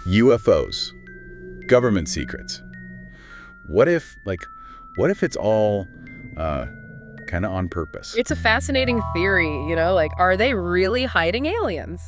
UFOs, government secrets. What if, what if it's all kind of on purpose? It's a fascinating theory, like, are they really hiding aliens?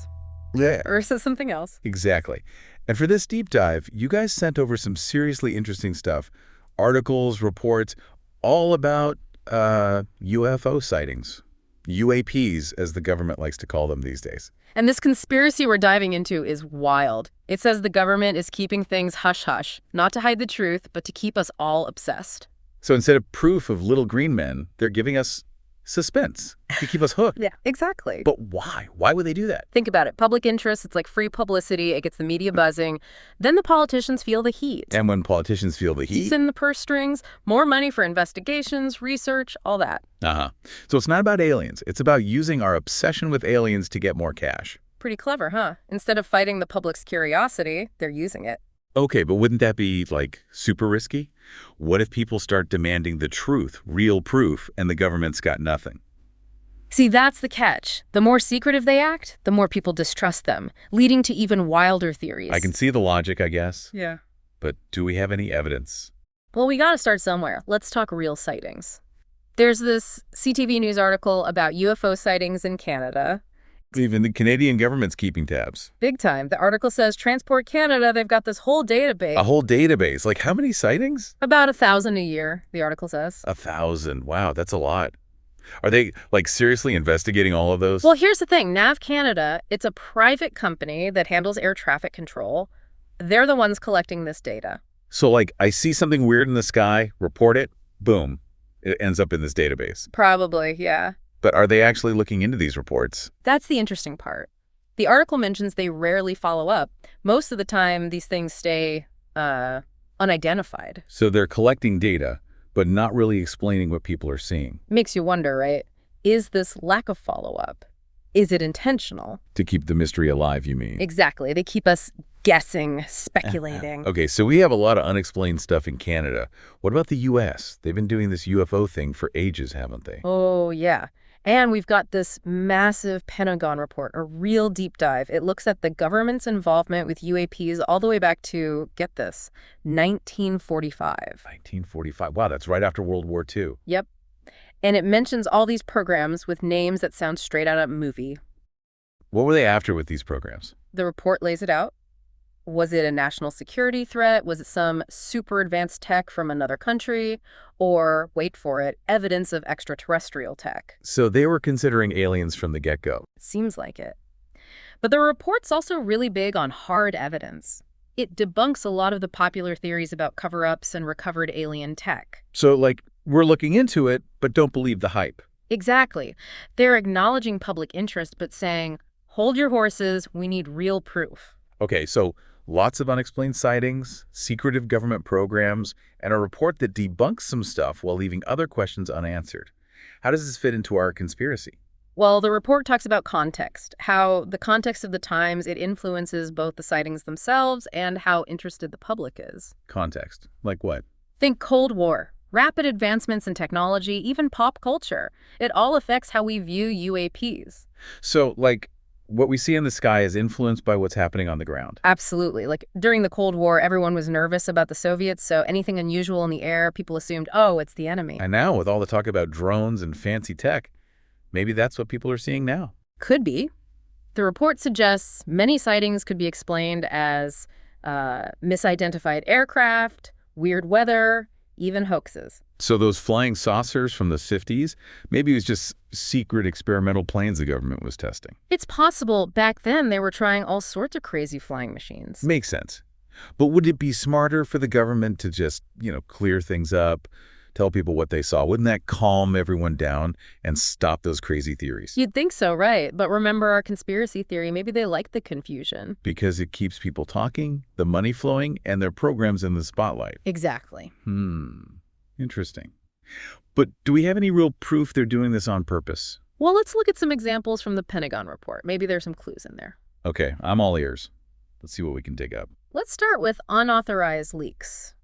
Yeah, Or is it something else? exactly. And for this deep dive, you guys sent over some seriously interesting stuff. Articles, reports, all about UFO sightings. UAPs, as the government likes to call them these days. And this conspiracy we're diving into is wild. It says the government is keeping things hush-hush, not to hide the truth, but to keep us all obsessed. So instead of proof of little green men, they're giving us suspense to keep us hooked. Yeah, exactly. But why? Why would they do that? Think about it. Public interest, it's like free publicity. It gets the media buzzing. Then the politicians feel the heat. And when politicians feel the heat... in the purse strings, more money for investigations, research, all that. So it's not about aliens. It's about using our obsession with aliens to get more cash. Pretty clever, huh? Instead of fighting the public's curiosity, they're using it. Okay, but wouldn't that be, super risky? What if people start demanding the truth, real proof, and the government's got nothing? See, that's the catch. The more secretive they act, the more people distrust them, leading to even wilder theories. I can see the logic, I guess. Yeah. But do we have any evidence? Well, we gotta start somewhere. Let's talk real sightings. There's this CTV News article about UFO sightings in Canada. Even the Canadian government's keeping tabs. Big time. The article says Transport Canada, they've got this whole database. A whole database? How many sightings? About 1,000 a year, the article says. 1,000. Wow, that's a lot. Are they, seriously investigating all of those? Well, here's the thing. NAV Canada, it's a private company that handles air traffic control. They're the ones collecting this data. So, I see something weird in the sky, report it, boom. It ends up in this database. Probably, yeah. But are they actually looking into these reports? That's the interesting part. The article mentions they rarely follow up. Most of the time, these things stay unidentified. So they're collecting data, but not really explaining what people are seeing. Makes you wonder, right? Is this lack of follow-up? Is it intentional? To keep the mystery alive, you mean? Exactly. They keep us guessing, speculating. Okay, so we have a lot of unexplained stuff in Canada. What about the U.S.? They've been doing this UFO thing for ages, haven't they? Oh, yeah. And we've got this massive Pentagon report, a real deep dive. It looks at the government's involvement with UAPs all the way back to, get this, 1945. 1945. Wow, that's right after World War II. Yep. And it mentions all these programs with names that sound straight out of a movie. What were they after with these programs? The report lays it out. Was it a national security threat? Was it some super advanced tech from another country? Or, wait for it, evidence of extraterrestrial tech? So they were considering aliens from the get-go. Seems like it. But the report's also really big on hard evidence. It debunks a lot of the popular theories about cover-ups and recovered alien tech. So, we're looking into it, but don't believe the hype. Exactly. They're acknowledging public interest, but saying, hold your horses, we need real proof. Okay, so lots of unexplained sightings, secretive government programs, and a report that debunks some stuff while leaving other questions unanswered. How does this fit into our conspiracy? Well, the report talks about context, how the context of the times, it influences both the sightings themselves and how interested the public is. Context? Like what? Think Cold War, rapid advancements in technology, even pop culture. It all affects how we view UAPs. So, what we see in the sky is influenced by what's happening on the ground. Absolutely. During the Cold War, everyone was nervous about the Soviets, so anything unusual in the air, people assumed, oh, it's the enemy. And now, with all the talk about drones and fancy tech, maybe that's what people are seeing now. Could be. The report suggests many sightings could be explained as misidentified aircraft, weird weather, even hoaxes. So those flying saucers from the 50s, maybe it was just secret experimental planes the government was testing. It's possible back then they were trying all sorts of crazy flying machines. Makes sense. But would it be smarter for the government to just, clear things up, tell people what they saw? Wouldn't that calm everyone down and stop those crazy theories? You'd think so, right? But remember our conspiracy theory, maybe they like the confusion. Because it keeps people talking, the money flowing, and their programs in the spotlight. Exactly. Interesting. But do we have any real proof they're doing this on purpose? Well, let's look at some examples from the Pentagon report. Maybe there's some clues in there. Okay, I'm all ears. Let's see what we can dig up. Let's start with unauthorized leaks.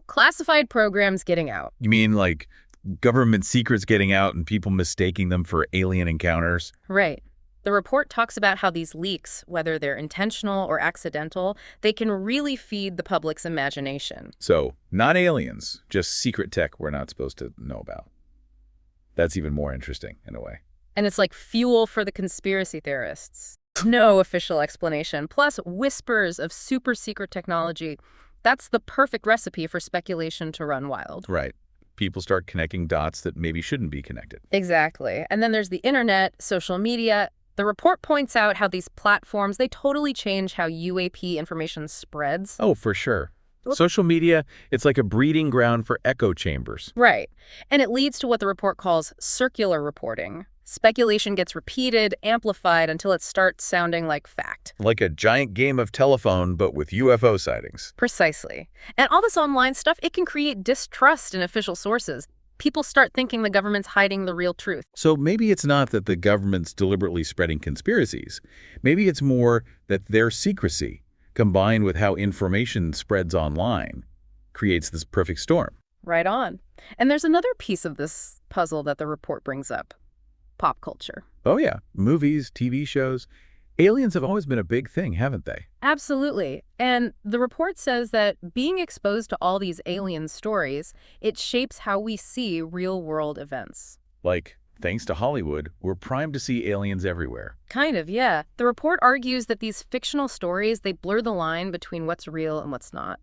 Classified programs getting out. You mean government secrets getting out and people mistaking them for alien encounters? Right. The report talks about how these leaks, whether they're intentional or accidental, they can really feed the public's imagination. So, not aliens, just secret tech we're not supposed to know about. That's even more interesting, in a way. And it's like fuel for the conspiracy theorists. No official explanation, plus whispers of super secret technology. That's the perfect recipe for speculation to run wild. Right. People start connecting dots that maybe shouldn't be connected. Exactly. And then there's the internet, social media. The report points out how these platforms, they totally change how UAP information spreads. Oh, for sure. Social media, it's like a breeding ground for echo chambers. Right. And it leads to what the report calls circular reporting. Speculation gets repeated, amplified, until it starts sounding like fact. Like a giant game of telephone, but with UFO sightings. Precisely. And all this online stuff, it can create distrust in official sources. People start thinking the government's hiding the real truth. So maybe it's not that the government's deliberately spreading conspiracies. Maybe it's more that their secrecy, combined with how information spreads online, creates this perfect storm. Right on. And there's another piece of this puzzle that the report brings up. Pop culture. Oh yeah, movies, TV shows. Aliens have always been a big thing, haven't they? Absolutely. And the report says that being exposed to all these alien stories, it shapes how we see real-world events. Like, thanks to Hollywood, we're primed to see aliens everywhere. Kind of, yeah. The report argues that these fictional stories, they blur the line between what's real and what's not.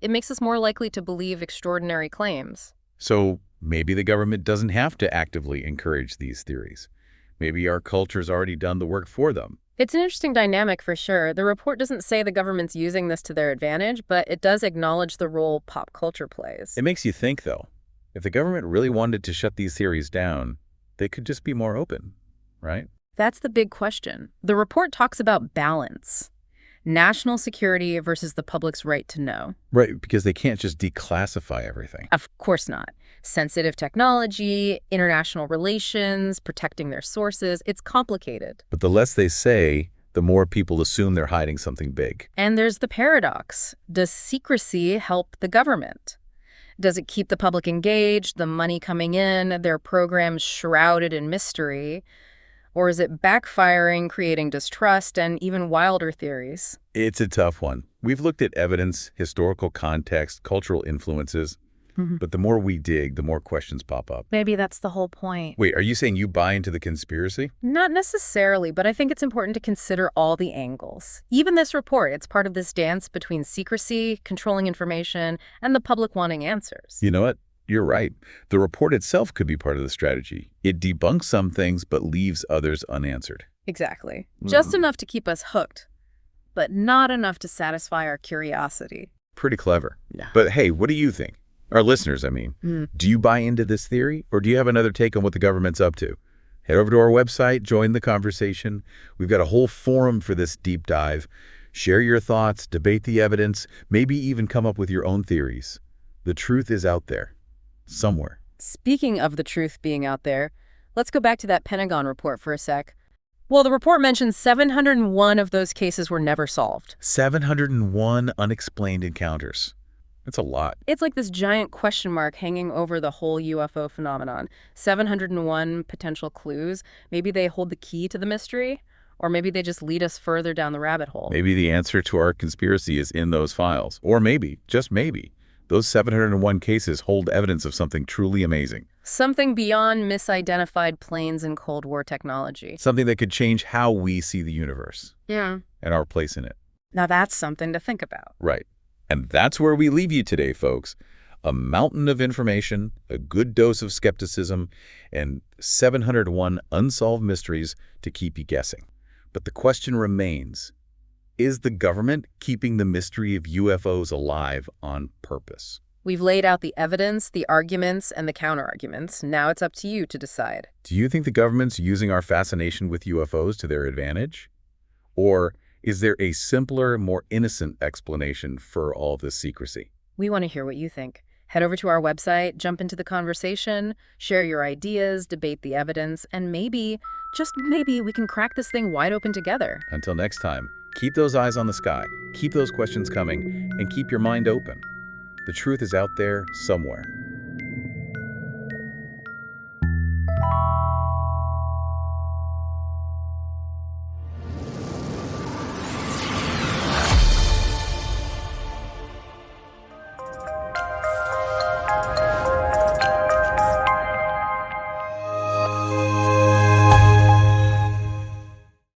It makes us more likely to believe extraordinary claims. So maybe the government doesn't have to actively encourage these theories. Maybe our culture's already done the work for them. It's an interesting dynamic for sure. The report doesn't say the government's using this to their advantage, but it does acknowledge the role pop culture plays. It makes you think, though. If the government really wanted to shut these theories down, they could just be more open, right? That's the big question. The report talks about balance. National security versus the public's right to know. Right, because they can't just declassify everything. Of course not. Sensitive technology, international relations, protecting their sources, it's complicated. But the less they say, the more people assume they're hiding something big. And there's the paradox. Does secrecy help the government? Does it keep the public engaged, the money coming in, their programs shrouded in mystery? Or is it backfiring, creating distrust, and even wilder theories? It's a tough one. We've looked at evidence, historical context, cultural influences, but the more we dig, the more questions pop up. Maybe that's the whole point. Wait, are you saying you buy into the conspiracy? Not necessarily, but I think it's important to consider all the angles. Even this report, it's part of this dance between secrecy, controlling information, and the public wanting answers. You know what? You're right. The report itself could be part of the strategy. It debunks some things, but leaves others unanswered. Exactly. Just enough to keep us hooked, but not enough to satisfy our curiosity. Pretty clever. Yeah. But hey, what do you think? Our listeners, I mean. Do you buy into this theory, or do you have another take on what the government's up to? Head over to our website, join the conversation. We've got a whole forum for this deep dive. Share your thoughts, debate the evidence, maybe even come up with your own theories. The truth is out there. Somewhere. Speaking of the truth being out there, let's go back to that Pentagon report for a sec. Well, the report mentions 701 of those cases were never solved. 701 unexplained encounters. That's a lot. It's like this giant question mark hanging over the whole UFO phenomenon. 701 potential clues. Maybe they hold the key to the mystery, or maybe they just lead us further down the rabbit hole. Maybe the answer to our conspiracy is in those files. Or maybe, just maybe, those 701 cases hold evidence of something truly amazing. Something beyond misidentified planes and Cold War technology. Something that could change how we see the universe. Yeah. And our place in it. Now that's something to think about. Right. And that's where we leave you today, folks. A mountain of information, a good dose of skepticism, and 701 unsolved mysteries to keep you guessing. But the question remains, is the government keeping the mystery of UFOs alive on purpose? We've laid out the evidence, the arguments, and the counterarguments. Now it's up to you to decide. Do you think the government's using our fascination with UFOs to their advantage? Or is there a simpler, more innocent explanation for all this secrecy? We want to hear what you think. Head over to our website, jump into the conversation, share your ideas, debate the evidence, and maybe, just maybe, we can crack this thing wide open together. Until next time, keep those eyes on the sky, keep those questions coming, and keep your mind open. The truth is out there somewhere.